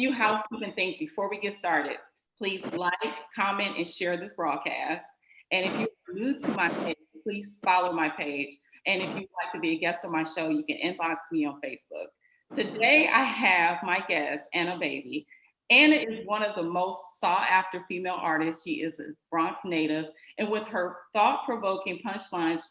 few housekeeping things before we get started. Please like, comment, and share this broadcast. And if you're new to my page, please follow my page. And if you'd like to be a guest on my show, you can inbox me on Facebook. Today, I have my guest, Anna Baby. Anna is one of the most sought after female artists. She is a Bronx native, and with her thought provoking punchlines,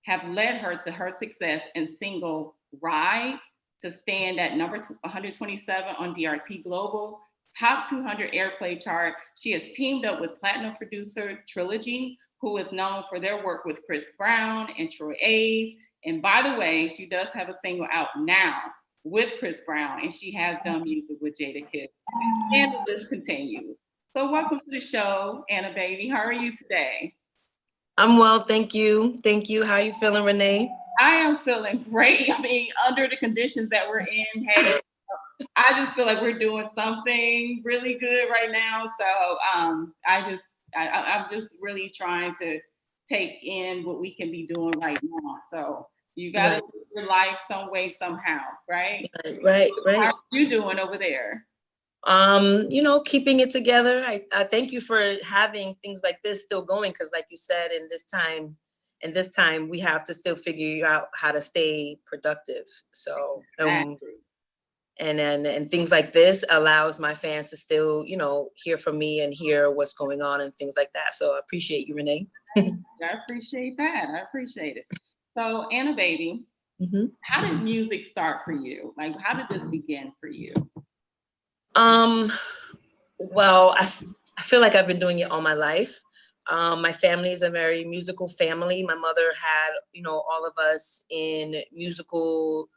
have led her to her success in single Ride to stand at number 127 on DRT Global, top 200 airplay chart. She has teamed up with platinum producer Trilogy, who is known for their work with Chris Brown and Troy Ave. And by the way, she does have a single out now with Chris Brown, and she has done music with Jadakiss. And the list continues. So welcome to the show, Anna Baby. How are you today? I'm well, thank you. Thank you. How are you feeling, Renee? I am feeling great. I mean, under the conditions that we're in, hey, I just feel like we're doing something really good right now. So I'm just really trying to take in what we can be doing right now. So you got to live your life some way, somehow, right? Right. How are you doing over there? Keeping it together. I thank you for having things like this still going, because like you said, in this time we have to still figure out how to stay productive. So and things like this allows my fans to still, hear from me and hear what's going on and things like that. So I appreciate you, Renee. I appreciate that. I appreciate it. So Anna Baby, how did music start for you? Like, how did this begin for you? Well, I feel like I've been doing it all my life. My family is a very musical family. My mother had, all of us in musical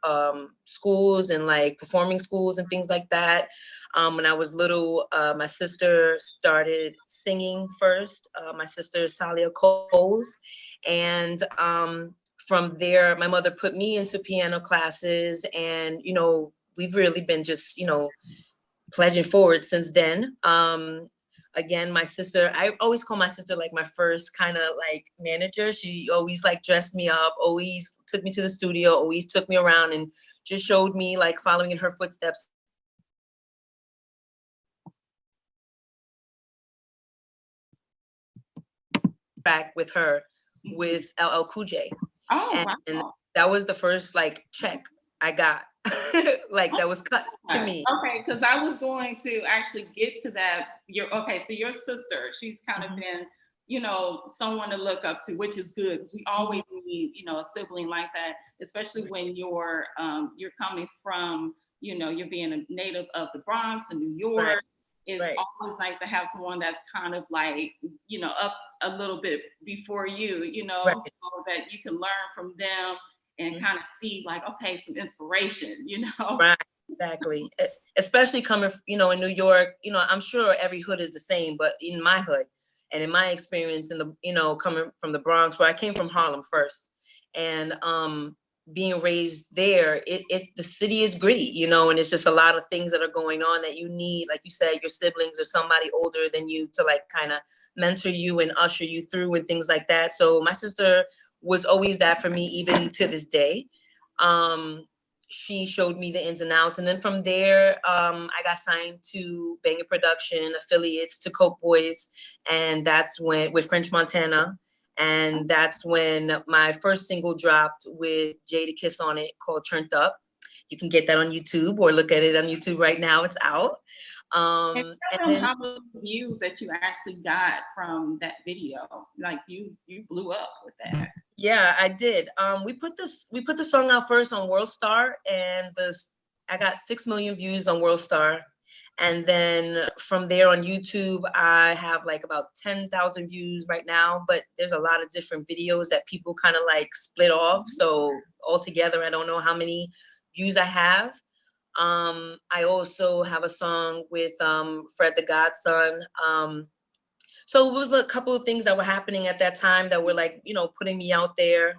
schools and like performing schools and things like that. When I was little, my sister started singing first. My sister is Talia Coles. And from there, my mother put me into piano classes. And, we've really been just, pledging forward since then. Again, my sister, I always call my sister like my first kind of like manager. She always like dressed me up, always took me to the studio, always took me around and just showed me like following in her footsteps. Back with her with LL Cool J. Oh, and wow. That was the first like check I got. Like that was cut to me. Okay, because I was going to actually get to that. So your sister, she's kind of been, someone to look up to, which is good because we always need, a sibling like that, especially when you're coming from, you're being a native of the Bronx and New York. Right. It's always nice to have someone that's kind of like, up a little bit before you, so that you can learn from them and kind of see like, okay, some inspiration, Right, exactly. Especially coming, in New York, I'm sure every hood is the same, but in my hood and in my experience in the, coming from the Bronx, where I came from Harlem first, and being raised there, the city is gritty, and it's just a lot of things that are going on that you need, like you said, your siblings or somebody older than you to like kind of mentor you and usher you through and things like that. So my sister was always that for me, even to this day. She showed me the ins and outs. And then from there, I got signed to Banger Production, affiliates to Coke Boys. And that's when, with French Montana. And that's when my first single dropped with Jadakiss on it called TURNT UP. You can get that on YouTube or look at it on YouTube right now. It's out. And then how many views that you actually got from that video? Like you blew up with that. Yeah, I did. We put the song out first on Worldstar, and I got 6 million views on Worldstar. And then from there on YouTube, I have like about 10,000 views right now, but there's a lot of different videos that people kind of like split off. So altogether, I don't know how many views I have. I also have a song with Fred the Godson. So it was a couple of things that were happening at that time that were like, putting me out there.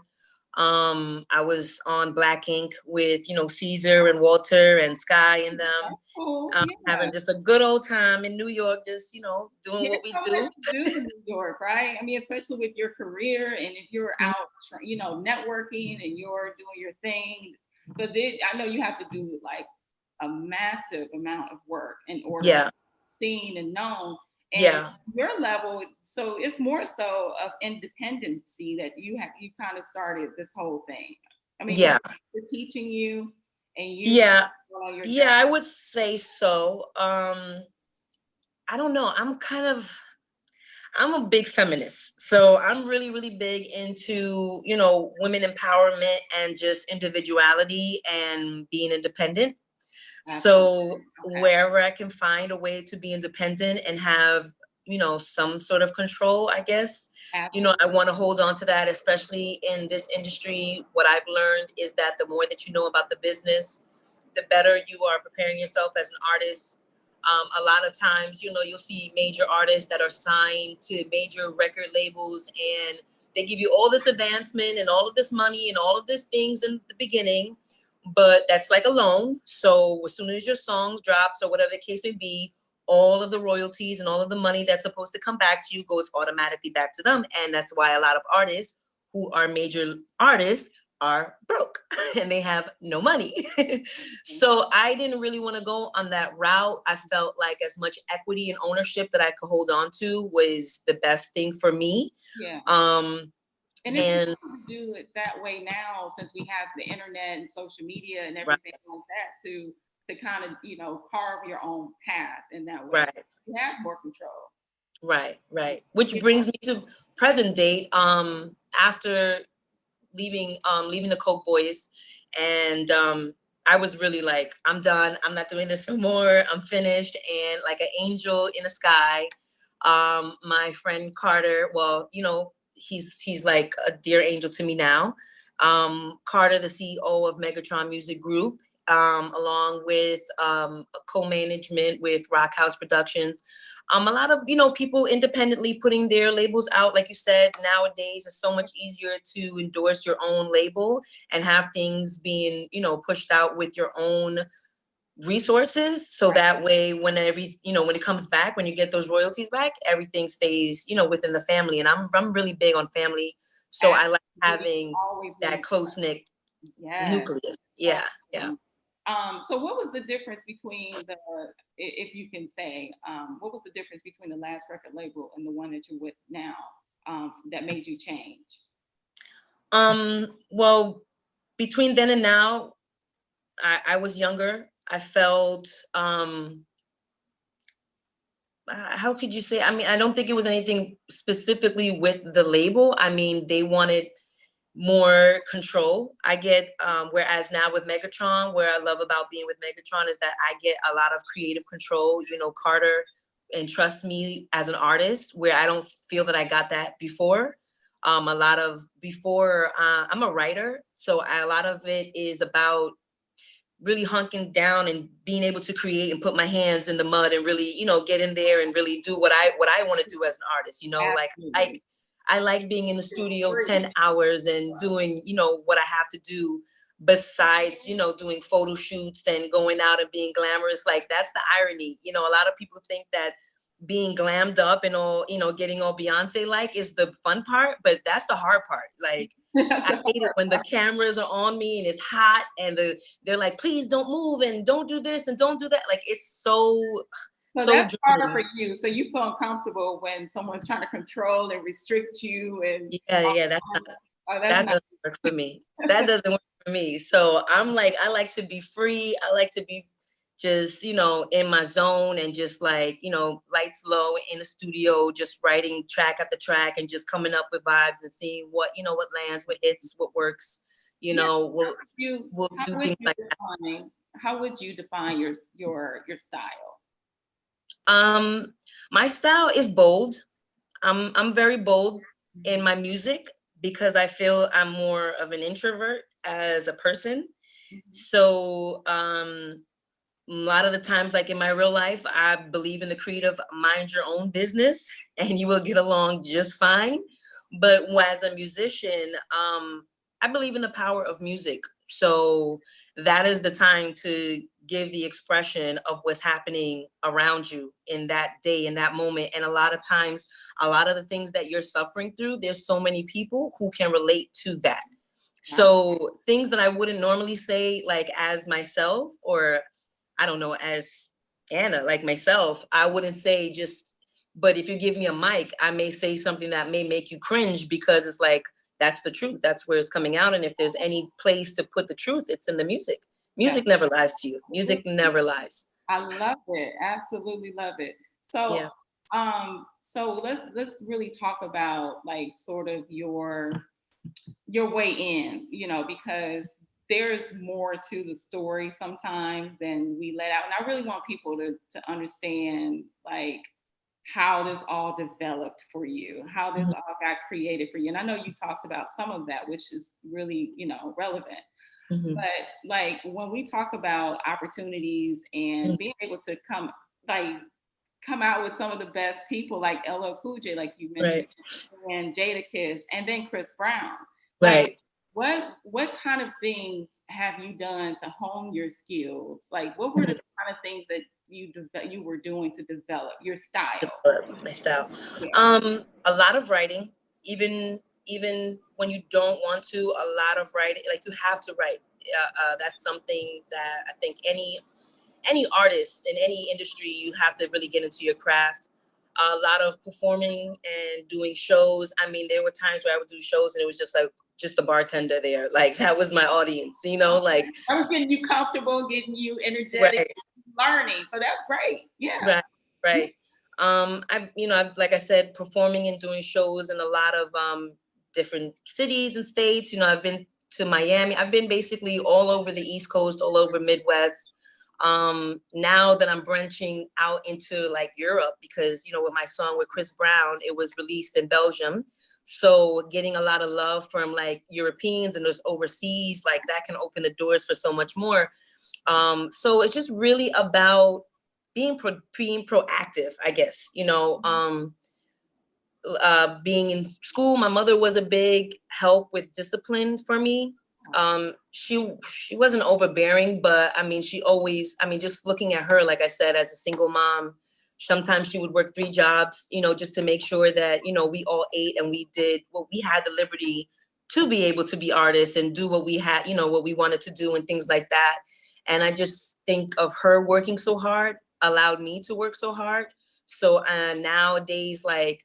I was on Black Ink with, Caesar and Walter and Sky and them, having just a good old time in New York, just, doing what we do. In New York, right? I mean, especially with your career and if you're out, networking and you're doing your thing, because I know you have to do like a massive amount of work in order to Yeah. be seen and known. And Yeah. your level, so it's more so of independency that you kind of started this whole thing. I mean, Yeah. we're teaching you and you Yeah. on your Yeah, journey. I would say so. I don't know. I'm a big feminist. So I'm really, really big into, women empowerment and just individuality and being independent. So Okay. wherever I can find a way to be independent and have, some sort of control, I guess, Absolutely. I want to hold on to that, especially in this industry. What I've learned is that the more that you know about the business, the better you are preparing yourself as an artist. A lot of times, you'll see major artists that are signed to major record labels, and they give you all this advancement and all of this money and all of these things in the beginning, but that's like a loan. So as soon as your songs drops or whatever the case may be, all of the royalties and all of the money that's supposed to come back to you goes automatically back to them. And that's why a lot of artists who are major artists are broke and they have no money. So I didn't really want to go on that route. I felt like as much equity and ownership that I could hold on to was the best thing for me. Yeah. And it's easy to do it that way now, since we have the internet and social media and everything like that, to kind of carve your own path in that way. Right. You have more control. Right. Which brings me to present date. After leaving the Coke Boys, and I was really like, I'm done. I'm not doing this anymore. I'm finished. And like an angel in the sky, my friend Carter, well, he's like a dear angel to me now. Carter, the CEO of Megatron Music Group, along with co-management with Rock House Productions. A lot of, people independently putting their labels out. Like you said, nowadays it's so much easier to endorse your own label and have things being, pushed out with your own resources. So that way, when it comes back, when you get those royalties back, everything stays, within the family. And I'm really big on family. So I like having that close-knit nucleus. Yeah. So what was the difference between if you can say, what was the difference between the last record label and the one that you're with now, that made you change? Well, between then and now, I was younger. I felt, how could you say? I mean, I don't think it was anything specifically with the label. I mean, they wanted more control. I get, whereas now with Megatron, where I love about being with Megatron is that I get a lot of creative control. Carter entrusts me as an artist, where I don't feel that I got that before. I'm a writer, so a lot of it is about really hunking down and being able to create and put my hands in the mud and really, get in there and really do what I want to do as an artist. Like I like being in the studio 10 hours and doing, what I have to do besides, doing photo shoots and going out and being glamorous. Like, that's the irony. A lot of people think that being glammed up and all, getting all Beyonce like is the fun part, but that's the hard part. Like, I hate it when the cameras are on me and it's hot and they're like, please don't move and don't do this and don't do that. Like, it's so that's harder for you. So you feel uncomfortable when someone's trying to control and restrict you. And that doesn't work for me. That doesn't work for me. So I'm like, I like to be free. I like to be just, in my zone and just like, lights low in the studio, just writing track after track and just coming up with vibes and seeing what lands, what hits, what works, we'll do things like that. How would you define your style? My style is bold. I'm very bold in my music because I feel I'm more of an introvert as a person. So, a lot of the times, like in my real life, I believe in the creative mind your own business and you will get along just fine. But as a musician, I believe in the power of music. So that is the time to give the expression of what's happening around you in that day, in that moment. And a lot of times, a lot of the things that you're suffering through, there's so many people who can relate to that. So things that I wouldn't normally say, like as myself, or I don't know, as Anna, like myself, I wouldn't say just, but if you give me a mic, I may say something that may make you cringe because it's like, that's the truth. That's where it's coming out. And if there's any place to put the truth, it's in the music. Music never lies to you. Music never lies. I love it. Absolutely love it. So, Yeah. So let's really talk about like sort of your way in, you know, because there's more to the story sometimes than we let out. And I really want people to understand like how this all developed for you, how this all got created for you. And I know you talked about some of that, which is really, you know, relevant. But like when we talk about opportunities and being able to come out with some of the best people like LL Cool J, like you mentioned, and Jadakiss, and then Chris Brown. Like, what kind of things have you done to hone your skills? Like, what were the kind of things that you were doing to develop your style? My style. Yeah. A lot of writing, even when you don't want to, a lot of writing, like you have to write. That's something that I think any artist in any industry, you have to really get into your craft. A lot of performing and doing shows. I mean, there were times where I would do shows and it was just like, just the bartender there. Like that was my audience, you know, like. I was getting you comfortable, getting you energetic, learning. So that's great. Yeah. Right. Like I said, performing and doing shows in a lot of different cities and states. You know, I've been to Miami. I've been basically all over the East Coast, all over Midwest. Now that I'm branching out into like Europe, because, you know, with my song with Chris Brown, it was released in Belgium. So getting a lot of love from like Europeans and those overseas, like that can open the doors for so much more. So it's just really about being proactive, I guess, you know, being in school. My mother was a big help with discipline for me. She wasn't overbearing, but I mean, just looking at her, like I said, as a single mom, sometimes she would work 3 jobs, you know, just to make sure that, you know, we all ate and we did what we had the liberty to be able to be artists and do what we had, you know, what we wanted to do and things like that. And I just think of her working so hard allowed me to work so hard. So nowadays, like,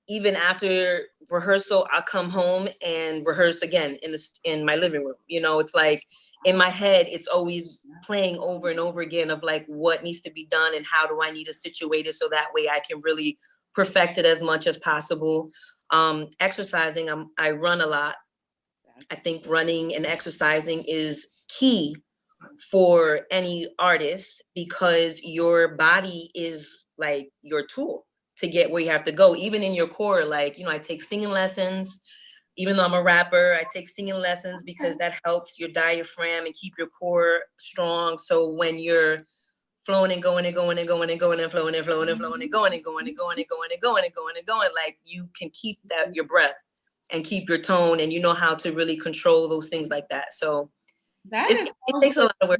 even after rehearsal, I'll come home and rehearse again in my living room. You know, it's like in my head, it's always playing over and over again of like what needs to be done and how do I need to situate it so that way I can really perfect it as much as possible. Exercising, I run a lot. I think running and exercising is key for any artist because your body is like your tool to get where you have to go, even in your core. Like, you know, I take singing lessons. Even though I'm a rapper, I take singing lessons because that helps your diaphragm and keep your core strong. So when you're flowing and going and going and going and going and flowing and flowing and flowing and going and going and going and going and going and going and going, like you can keep that your breath and keep your tone, and you know how to really control those things like that. So it takes a lot of work.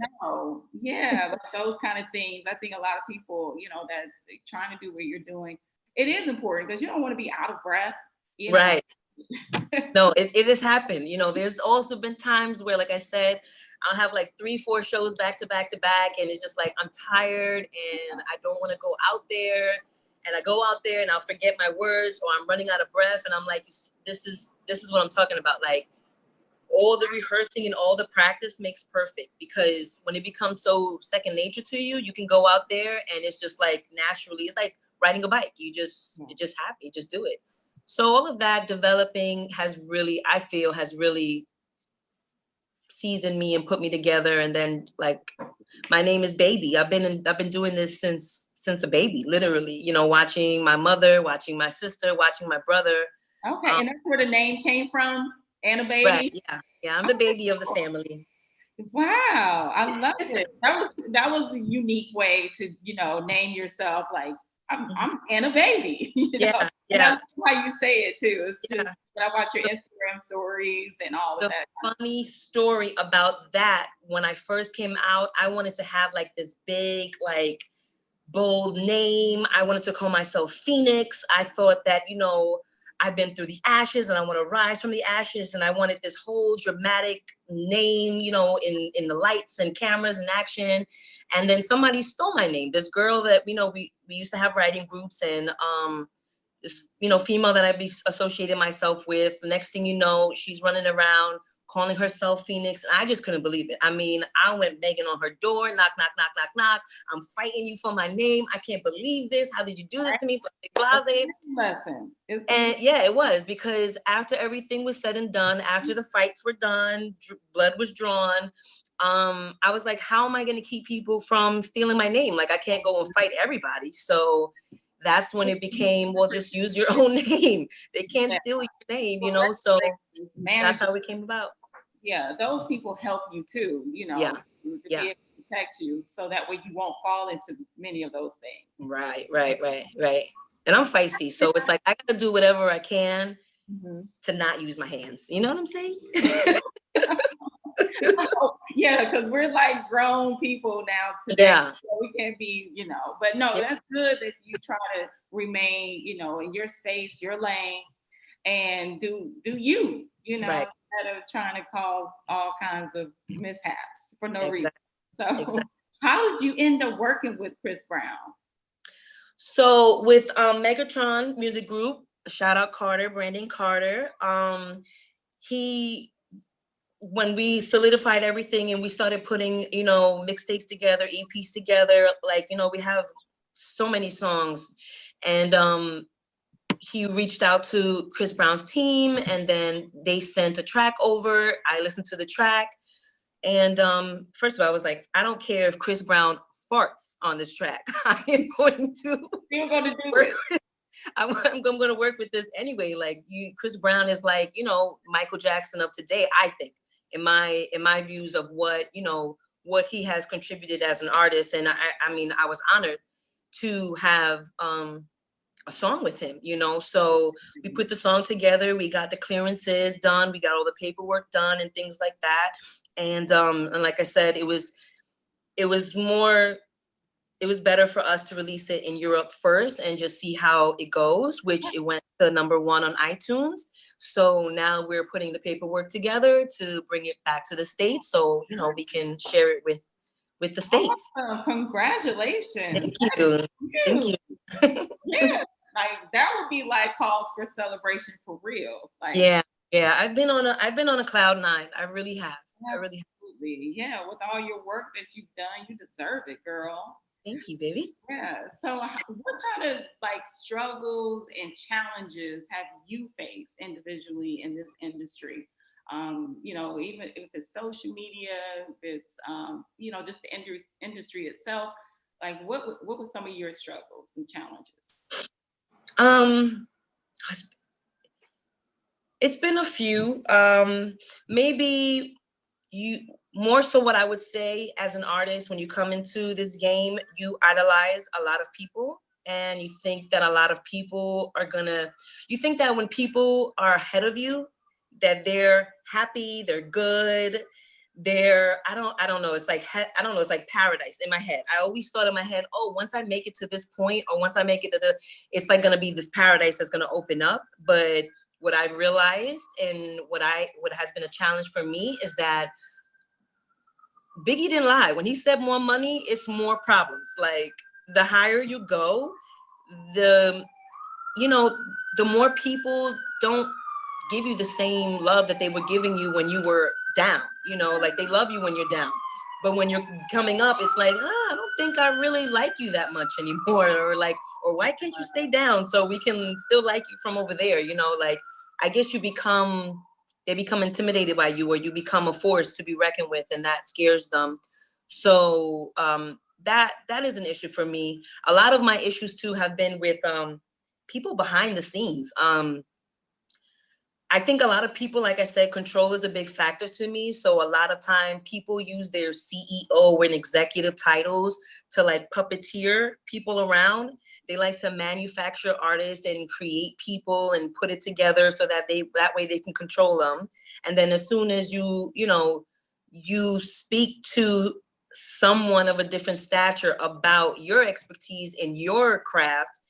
Yeah, like those kind of things. I think a lot of people, you know, that's trying to do what you're doing. It is important because you don't want to be out of breath. You know? Right. No, it has happened. You know, there's also been times where, like I said, I'll have like 3-4 shows back to back to back, and it's just like I'm tired and I don't want to go out there. And I go out there and I'll forget my words, or I'm running out of breath, and I'm like, this is what I'm talking about. Like, all the rehearsing and all the practice makes perfect, because when it becomes so second nature to you, you can go out there and it's just like naturally, it's like riding a bike. It just happens, you just do it. So all of that developing has really, I feel, has really seasoned me and put me together. And then like, my name is Baby. I've been doing this since a baby, literally, you know, watching my mother, watching my sister, watching my brother. Okay, and that's where the name came from, Anna Baby? Right, yeah, I'm the baby of the family. Wow, I love it. That was a unique way to, you know, name yourself. Like I'm Anna Baby. You know, and I love how you say it too. It's just when I watch your Instagram stories and all of that. The funny story about that, when I first came out, I wanted to have like this big, like bold name. I wanted to call myself Phoenix. I thought that, you know, I've been through the ashes and I want to rise from the ashes. And I wanted this whole dramatic name, you know, in the lights and cameras and action. And then somebody stole my name. This girl that, you know, we used to have writing groups, and this, you know, female that I be associated myself with. Next thing you know, she's running around calling herself Phoenix. And I just couldn't believe it. I mean, I went begging on her door, knock, knock, knock, knock, knock. I'm fighting you for my name. I can't believe this. How did you do this to me? Blase. Lesson. And yeah, it was, because after everything was said and done, after the fights were done, blood was drawn, I was like, how am I going to keep people from stealing my name? Like, I can't go and fight everybody. So that's when it became, well, just use your own name. They can't steal your name, you know? So that's how it came about. Yeah, those people help you too, you know, to be able to protect you, so that way you won't fall into many of those things. Right. And I'm feisty, so it's like I gotta do whatever I can to not use my hands. You know what I'm saying? Yeah, because we're like grown people now today, so we can't be, you know. But no, that's good that you try to remain, you know, in your space, your lane, and do you, you know, instead of trying to cause all kinds of mishaps for no reason. So how did you end up working with Chris Brown? So with Megatron Music Group, shout out Carter, Brandon Carter. When we solidified everything and we started putting, you know, mixtapes together, EPs together, like, you know, we have so many songs, and he reached out to Chris Brown's team, and then they sent a track over. I listened to the track, and first of all, I was like, I don't care if Chris Brown farts on this track. I am going to. You're going to do it. I'm going to work with this anyway. Like, Chris Brown is like, you know, Michael Jackson of today, I think, in my views of what, you know, what he has contributed as an artist. And I mean, I was honored to have a song with him, you know. So we put the song together, we got the clearances done, we got all the paperwork done and things like that. And like I said, it was better for us to release it in Europe first and just see how it goes, which it went to #1 on iTunes. So now we're putting the paperwork together to bring it back to the States, so, you know, we can share it with the States. Awesome. Congratulations. Thank you. Thank you. Yeah, like that would be like cause for celebration for real. Like, yeah, I've been on a cloud nine. I really have. Absolutely. I really have. Yeah, with all your work that you've done, you deserve it, girl. Thank you, baby. Yeah. So what kind of like struggles and challenges have you faced individually in this industry? You know, even if it's social media, if it's you know, just the industry itself, like what were some of your struggles and challenges? It's been a few. Maybe more so what I would say as an artist, when you come into this game, you idolize a lot of people, and you think that a lot of people you think that when people are ahead of you, that they're happy, they're good, I don't know, it's like, I don't know, it's like paradise in my head. I always thought in my head, oh, once I make it to this point, or once I make it to it's like gonna be this paradise that's gonna open up. But what I've realized, and what has been a challenge for me, is that Biggie didn't lie. When he said more money, it's more problems. Like, the higher you go, the more people don't give you the same love that they were giving you when you were down. You know, like, they love you when you're down, but when you're coming up, it's like, I don't think I really like you that much anymore, or why can't you stay down so we can still like you from over there? You know, like, I guess they become intimidated by you, or you become a force to be reckoned with, and that scares them. So that is an issue for me. A lot of my issues too have been with people behind the scenes. I think a lot of people, like I said, control is a big factor to me. So a lot of time people use their CEO and executive titles to like puppeteer people around. They like to manufacture artists and create people and put it together so that way they can control them. And then as soon as you speak to someone of a different stature about your expertise in your craft,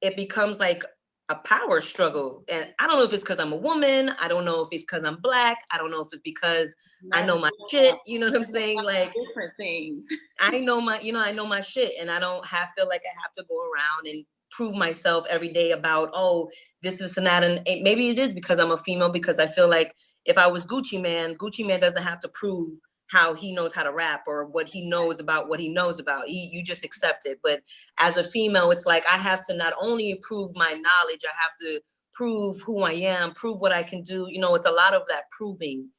it becomes like a power struggle. And I don't know if it's because I'm a woman. I don't know if it's because I'm Black. I don't know if it's because I know my shit. You know what I'm saying? Like different things. I know my shit, and I don't feel like I have to go around and prove myself every day about, oh, this is and that. And maybe it is because I'm a female, because I feel like if I was Gucci Man doesn't have to prove how he knows how to rap or what he knows about what he knows about. You just accept it. But as a female, it's like I have to not only prove my knowledge, I have to prove who I am, prove what I can do. You know, it's a lot of that proving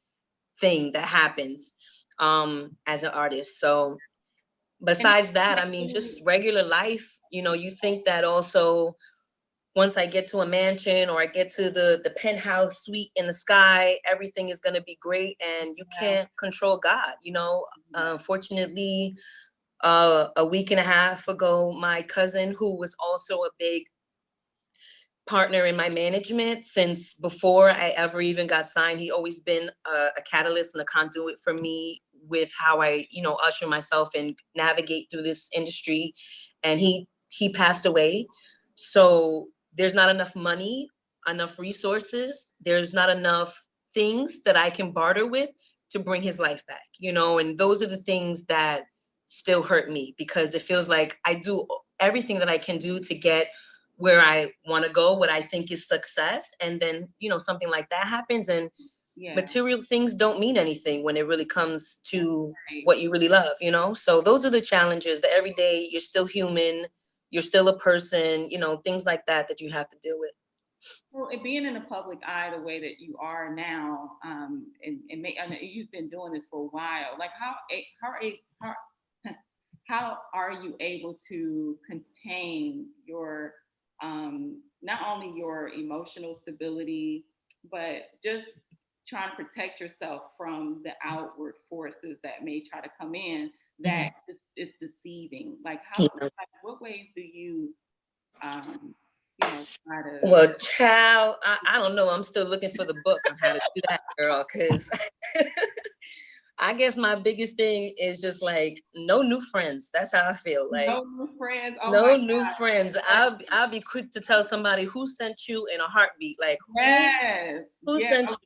thing that happens as an artist. So besides that, I mean, just regular life, you know, you think that also once I get to a mansion or I get to the penthouse suite in the sky, everything is going to be great, and you can't control God. You know, fortunately, a week and a half ago, my cousin, who was also a big partner in my management since before I ever even got signed, he always been a catalyst and a conduit for me with how I, you know, usher myself and navigate through this industry. And he passed away. So there's not enough money, enough resources. There's not enough things that I can barter with to bring his life back, you know, and those are the things that still hurt me, because it feels like I do everything that I can do to get where I want to go, what I think is success. And then, you know, something like that happens, and material things don't mean anything when it really comes to what you really love, you know? So those are the challenges that every day you're still human, you're still a person, you know, things like that that you have to deal with. Well, and being in the public eye the way that you are now, I know you've been doing this for a while. Like how are you able to contain your not only your emotional stability, but just trying to protect yourself from the outward forces that may try to come in that is deceiving? Like what ways do you you know, try to... Well, child, I don't know. I'm still looking for the book on how to do that, girl, because I guess my biggest thing is just like no new friends. That's how I feel. Like no new friends. Oh no new friends. I'll be quick to tell somebody who sent you in a heartbeat. Like who sent you?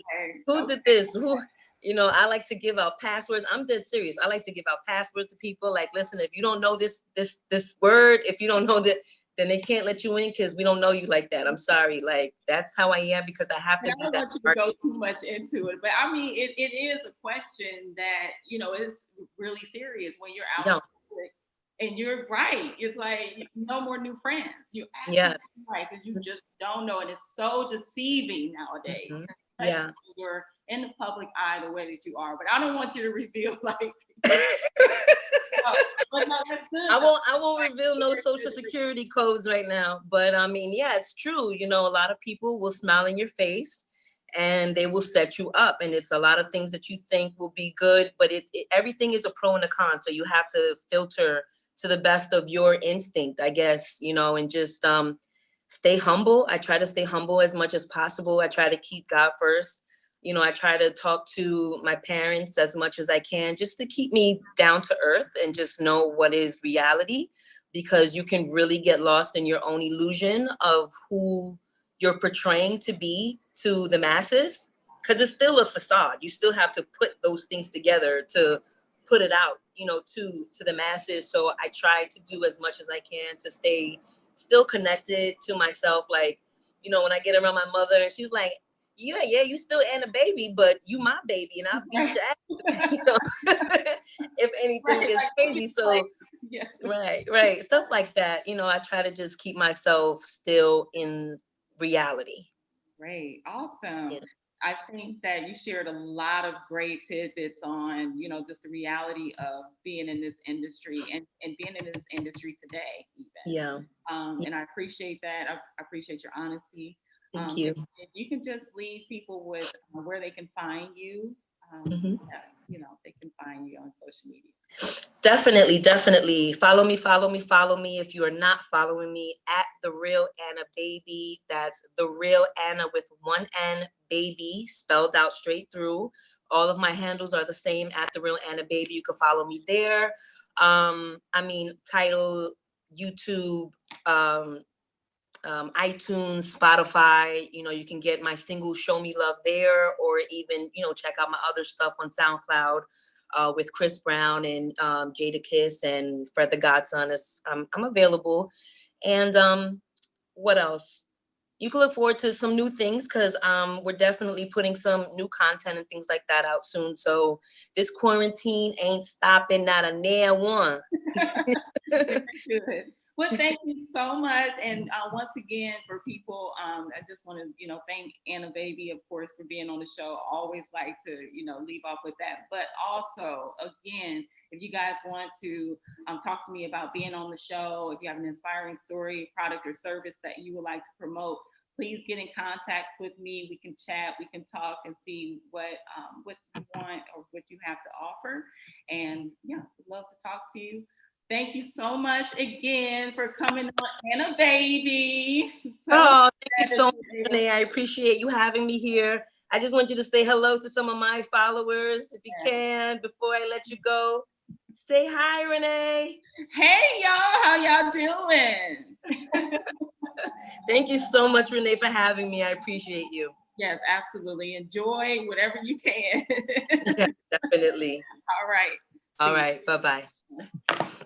Who did this? Who? You know, I like to give out passwords. I'm dead serious. I like to give out passwords to people. Like, listen, if you don't know this word, if you don't know that, then they can't let you in because we don't know you like that. I'm sorry. Like, that's how I am, because I have to. I don't want you to go too much into it, but I mean, it is a question that, you know, is really serious when you're out in public. And you're right. It's like no more new friends. You're absolutely right, because you just don't know, and it's so deceiving nowadays. Especially when you're in the public eye the way that you are. But I don't want you to reveal like. But no, that's good. I won't reveal no social security codes right now. But I mean, yeah, it's true. You know, a lot of people will smile in your face and they will set you up. And it's a lot of things that you think will be good, but everything is a pro and a con. So you have to filter to the best of your instinct, I guess, you know, and just stay humble. I try to stay humble as much as possible. I try to keep God first. You know, I try to talk to my parents as much as I can, just to keep me down to earth and just know what is reality, because you can really get lost in your own illusion of who you're portraying to be to the masses, because it's still a facade. You still have to put those things together to put it out, you know, to the masses. So I try to do as much as I can to stay still connected to myself. Like, you know, when I get around my mother and she's like, yeah, you still Anna baby, but you my baby, and I'll beat your ass. You know? If anything gets crazy. So right. Stuff like that. You know, I try to just keep myself still in reality. Great. Awesome. Yeah. I think that you shared a lot of great tidbits on, you know, just the reality of being in this industry and being in this industry today, even. And I appreciate that. I appreciate your honesty. Thank you. If you can just leave people with where they can find you, you know, they can find you on social media. Definitely. Follow me. If you are not following me, at The Real Anna Baby. That's The Real Anna with one N, baby, spelled out straight through. All of my handles are the same, at The Real Anna Baby. You can follow me there. I mean, Tidal, YouTube, iTunes, Spotify. You know, you can get my single "Show Me Love" there, or even, you know, check out my other stuff on SoundCloud with Chris Brown and Jadakiss and Fred the Godson. I'm available. And what else? You can look forward to some new things, because we're definitely putting some new content and things like that out soon. So this quarantine ain't stopping, not a near one. Good. Well, thank you so much. And once again, for people, I just want to, thank Anna Baby, of course, for being on the show. Always like to, leave off with that. But also, again, if you guys want to talk to me about being on the show, if you have an inspiring story, product, or service that you would like to promote, please get in contact with me. We can chat, we can talk, and see what you want or what you have to offer. And yeah, we'd love to talk to you. Thank you so much again for coming on, Anna Baby. Thank you so much, Renee. I appreciate you having me here. I just want you to say hello to some of my followers, if you can, before I let you go. Say hi, Renee. Hey, y'all. How y'all doing? Thank you so much, Renee, for having me. I appreciate you. Yes, absolutely. Enjoy whatever you can. Yeah, definitely. All right. All right. Bye-bye.